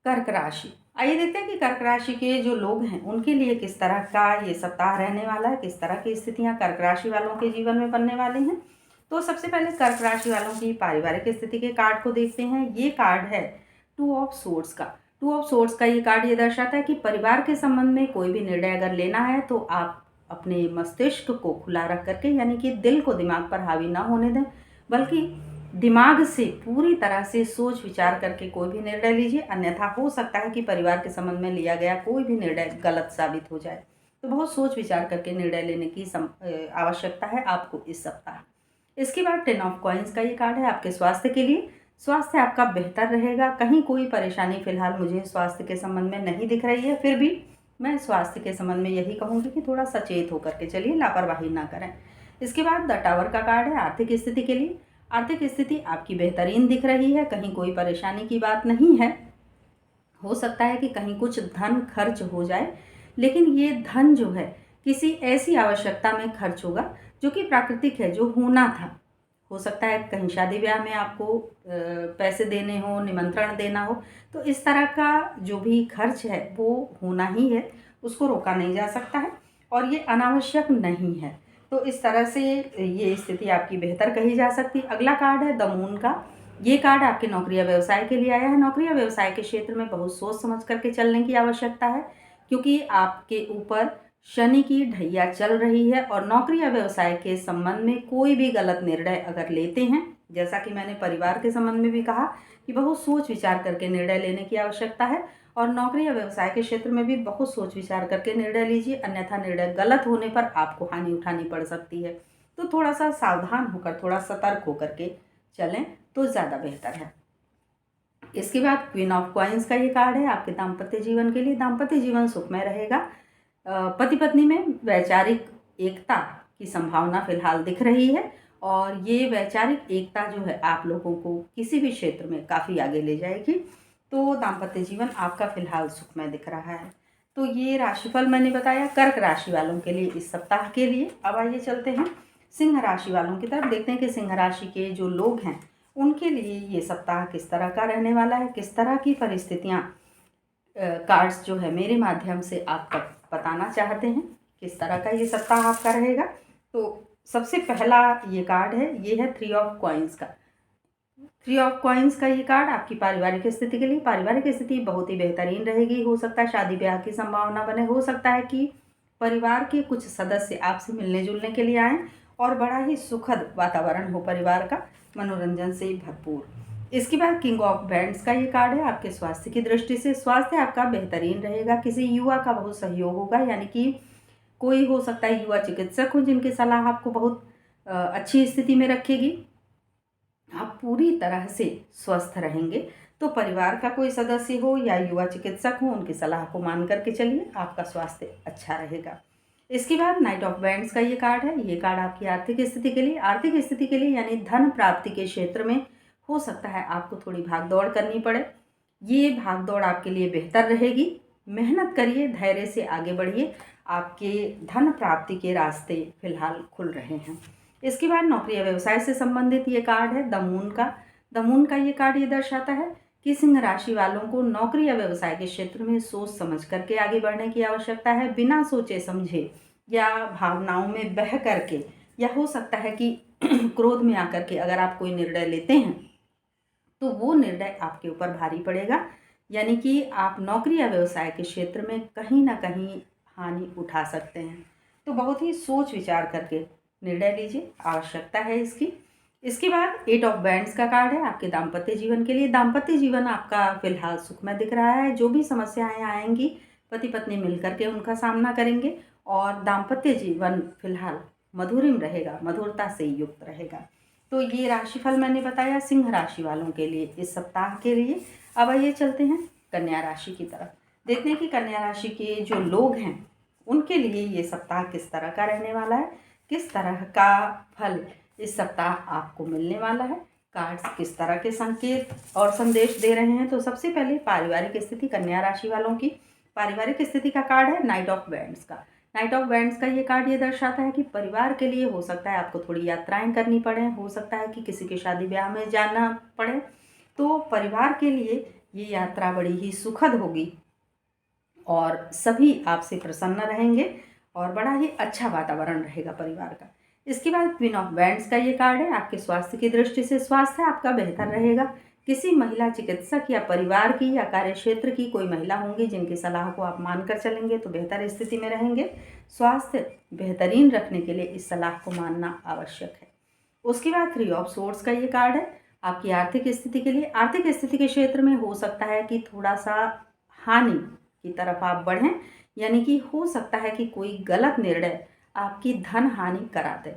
कर्क राशि। आइए देखते हैं कि कर्क राशि के जो लोग हैं उनके लिए किस तरह का ये सप्ताह रहने वाला है, किस तरह की स्थितियां कर्क राशि वालों के जीवन में बनने वाली हैं। तो सबसे पहले कर्क राशि वालों की पारिवारिक स्थिति के कार्ड को देखते हैं। ये कार्ड है टू ऑफ सोर्ड्स का। टू ऑफ सोर्ड्स का ये कार्ड ये दर्शाता है कि परिवार के संबंध में कोई भी निर्णय अगर लेना है तो आप अपने मस्तिष्क को खुला रख करके, यानी कि दिल को दिमाग पर हावी ना होने दें, बल्कि दिमाग से पूरी तरह से सोच विचार करके कोई भी निर्णय लीजिए, अन्यथा हो सकता है कि परिवार के संबंध में लिया गया कोई भी निर्णय गलत साबित हो जाए। तो बहुत सोच विचार करके निर्णय लेने की आवश्यकता है आपको इस सप्ताह। इसके बाद 10 ऑफ कॉइन्स का ये कार्ड है आपके स्वास्थ्य के लिए। स्वास्थ्य आपका बेहतर रहेगा, कहीं कोई परेशानी फिलहाल मुझे स्वास्थ्य के संबंध में नहीं दिख रही है, फिर भी मैं स्वास्थ्य के संबंध में यही कहूँगी कि थोड़ा सचेत होकर के चलिए, लापरवाही ना करें। इसके बाद द टावर का कार्ड है आर्थिक स्थिति के लिए। आर्थिक स्थिति आपकी बेहतरीन दिख रही है, कहीं कोई परेशानी की बात नहीं है। हो सकता है कि कहीं कुछ धन खर्च हो जाए, लेकिन ये धन जो है किसी ऐसी आवश्यकता में खर्च होगा जो कि प्राकृतिक है, जो होना था। हो सकता है कहीं शादी ब्याह में आपको पैसे देने हो, निमंत्रण देना हो, तो इस तरह का जो भी खर्च है वो होना ही है, उसको रोका नहीं जा सकता है और ये अनावश्यक नहीं है। तो इस तरह से ये स्थिति आपकी बेहतर कही जा सकती है। अगला कार्ड है द मून का। ये कार्ड आपके नौकरी या व्यवसाय के लिए आया है। नौकरी या व्यवसाय के क्षेत्र में बहुत सोच समझ करके चलने की आवश्यकता है, क्योंकि आपके ऊपर शनि की ढैया चल रही है और नौकरी या व्यवसाय के संबंध में कोई भी गलत निर्णय अगर लेते हैं, जैसा कि मैंने परिवार के संबंध में भी कहा कि बहुत सोच विचार करके निर्णय लेने की आवश्यकता है, और नौकरी या व्यवसाय के क्षेत्र में भी बहुत सोच विचार करके निर्णय लीजिए, अन्यथा निर्णय गलत होने पर आपको हानि उठानी पड़ सकती है। तो थोड़ा सा सावधान होकर, थोड़ा सतर्क होकर के चलें तो ज़्यादा बेहतर है। इसके बाद क्वीन ऑफ कॉइन्स का ये कार्ड है आपके दाम्पत्य जीवन के लिए। दाम्पत्य जीवन सुखमय रहेगा। पति पत्नी में वैचारिक एकता की संभावना फिलहाल दिख रही है और ये वैचारिक एकता जो है आप लोगों को किसी भी क्षेत्र में काफ़ी आगे ले जाएगी। तो दाम्पत्य जीवन आपका फिलहाल सुखमय दिख रहा है। तो ये राशिफल मैंने बताया कर्क राशि वालों के लिए इस सप्ताह के लिए। अब आइए चलते हैं सिंह राशि वालों की तरफ, देखते हैं कि सिंह राशि के जो लोग हैं उनके लिए ये सप्ताह किस तरह का रहने वाला है, किस तरह की परिस्थितियाँ कार्ड्स जो है मेरे माध्यम से आप तक बताना चाहते हैं, किस तरह का ये सप्ताह आपका रहेगा। तो सबसे पहला ये कार्ड है, ये है 3 ऑफ कॉइन्स का। 3 ऑफ कॉइन्स का ये कार्ड आपकी पारिवारिक स्थिति के लिए। पारिवारिक स्थिति बहुत ही बेहतरीन रहेगी। हो सकता है शादी ब्याह की संभावना बने, हो सकता है कि परिवार के कुछ सदस्य आपसे मिलने जुलने के लिए आएँ और बड़ा ही सुखद वातावरण हो परिवार का, मनोरंजन से भरपूर। इसके बाद किंग ऑफ बैंड्स का ये कार्ड है आपके स्वास्थ्य की दृष्टि से। स्वास्थ्य आपका बेहतरीन रहेगा, किसी युवा का बहुत सहयोग होगा, यानी कि कोई हो सकता है युवा चिकित्सक हो जिनकी सलाह आपको बहुत अच्छी स्थिति में रखेगी। आप पूरी तरह से स्वस्थ रहेंगे। तो परिवार का कोई सदस्य हो या युवा चिकित्सक हो, उनकी सलाह को मान करके चलिए, आपका स्वास्थ्य अच्छा रहेगा। इसके बाद नाइट ऑफ बैंड्स का ये कार्ड है। ये कार्ड आपकी आर्थिक स्थिति के लिए। आर्थिक स्थिति के लिए यानी धन प्राप्ति के क्षेत्र में हो सकता है आपको थोड़ी भाग दौड़ करनी पड़े। ये भाग दौड़ आपके लिए बेहतर रहेगी। मेहनत करिए, धैर्य से आगे बढ़िए, आपके धन प्राप्ति के रास्ते फिलहाल खुल रहे हैं। इसके बाद नौकरी या व्यवसाय से संबंधित ये कार्ड है द मून का। द मून का ये कार्ड ये दर्शाता है कि सिंह राशि वालों को नौकरी या व्यवसाय के क्षेत्र में सोच समझ करके आगे बढ़ने की आवश्यकता है। बिना सोचे समझे या भावनाओं में बह करके, या हो सकता है कि क्रोध में आकर के अगर आप कोई निर्णय लेते हैं तो वो निर्णय आपके ऊपर भारी पड़ेगा, यानी कि आप नौकरी या व्यवसाय के क्षेत्र में कहीं ना कहीं हानि उठा सकते हैं। तो बहुत ही सोच विचार करके निर्णय लीजिए, आवश्यकता है इसकी। इसके बाद 8 ऑफ बैंड्स का कार्ड है आपके दाम्पत्य जीवन के लिए। दाम्पत्य जीवन आपका फिलहाल सुखमय दिख रहा है। जो भी समस्याएं आएंगी पति पत्नी मिलकर के उनका सामना करेंगे और दाम्पत्य जीवन फिलहाल मधुरिम रहेगा, मधुरता से युक्त रहेगा। तो ये राशिफल मैंने बताया सिंह राशि वालों के लिए इस सप्ताह के लिए। अब आइए चलते हैं कन्या राशि की तरफ, देखते हैं कि कन्या राशि के जो लोग हैं उनके लिए ये सप्ताह किस तरह का रहने वाला है, किस तरह का फल इस सप्ताह आपको मिलने वाला है, कार्ड्स किस तरह के संकेत और संदेश दे रहे हैं। तो सबसे पहले पारिवारिक स्थिति कन्या राशि वालों की। पारिवारिक स्थिति का कार्ड है नाइट ऑफ बैंड्स का। नाइट ऑफ बैंड्स का ये कार्ड ये दर्शाता है कि परिवार के लिए हो सकता है आपको थोड़ी यात्राएं करनी पड़े, हो सकता है कि किसी के शादी ब्याह में जाना पड़े। तो परिवार के लिए ये यात्रा बड़ी ही सुखद होगी और सभी आपसे प्रसन्न रहेंगे और बड़ा ही अच्छा वातावरण रहेगा परिवार का। इसके बाद क्वीन ऑफ वैंड्स का ये कार्ड है। आपके स्वास्थ्य की दृष्टि से स्वास्थ्य आपका बेहतर रहेगा। किसी महिला चिकित्सक या परिवार की या कार्य क्षेत्र की कोई महिला होंगी जिनकी सलाह को आप मानकर चलेंगे तो बेहतर स्थिति में रहेंगे। स्वास्थ्य बेहतरीन रखने के लिए इस सलाह को मानना आवश्यक है। उसके बाद 3 ऑफ सोर्ड्स का ये कार्ड है। आपकी आर्थिक स्थिति के लिए, आर्थिक स्थिति के क्षेत्र में हो सकता है कि थोड़ा सा हानि की तरफ आप बढ़ें, यानी कि हो सकता है कि कोई गलत निर्णय आपकी धन हानि करा दे।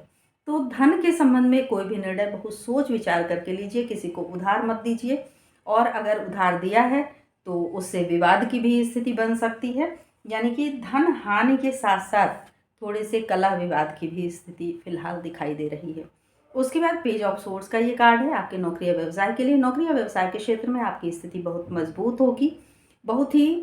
तो धन के संबंध में कोई भी निर्णय बहुत सोच विचार करके लीजिए। किसी को उधार मत दीजिए, और अगर उधार दिया है तो उससे विवाद की भी स्थिति बन सकती है, यानी कि धन हानि के साथ साथ थोड़े से कलह विवाद की भी स्थिति फिलहाल दिखाई दे रही है। उसके बाद पेज ऑफ सोर्ड्स का ये कार्ड है आपके नौकरी या व्यवसाय के लिए। नौकरी या व्यवसाय के क्षेत्र में आपकी स्थिति बहुत मजबूत होगी, बहुत ही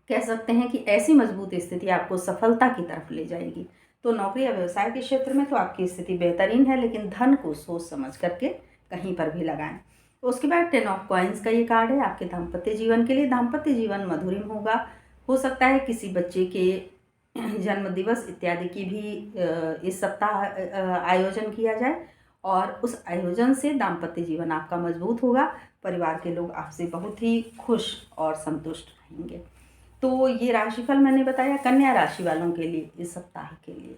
कह सकते हैं कि ऐसी मजबूत स्थिति आपको सफलता की तरफ ले जाएगी। तो नौकरी या व्यवसाय के क्षेत्र में तो आपकी स्थिति बेहतरीन है, लेकिन धन को सोच समझ करके कहीं पर भी लगाएं। उसके बाद 10 ऑफ कॉइन्स का ये कार्ड है आपके दाम्पत्य जीवन के लिए। दाम्पत्य जीवन मधुरिम होगा। हो सकता है किसी बच्चे के जन्म दिवस इत्यादि की भी इस सप्ताह आयोजन किया जाए, और उस आयोजन से दाम्पत्य जीवन आपका मजबूत होगा। परिवार के लोग आपसे बहुत ही खुश और संतुष्ट रहेंगे। तो ये राशिफल मैंने बताया कन्या राशि वालों के लिए इस सप्ताह के लिए।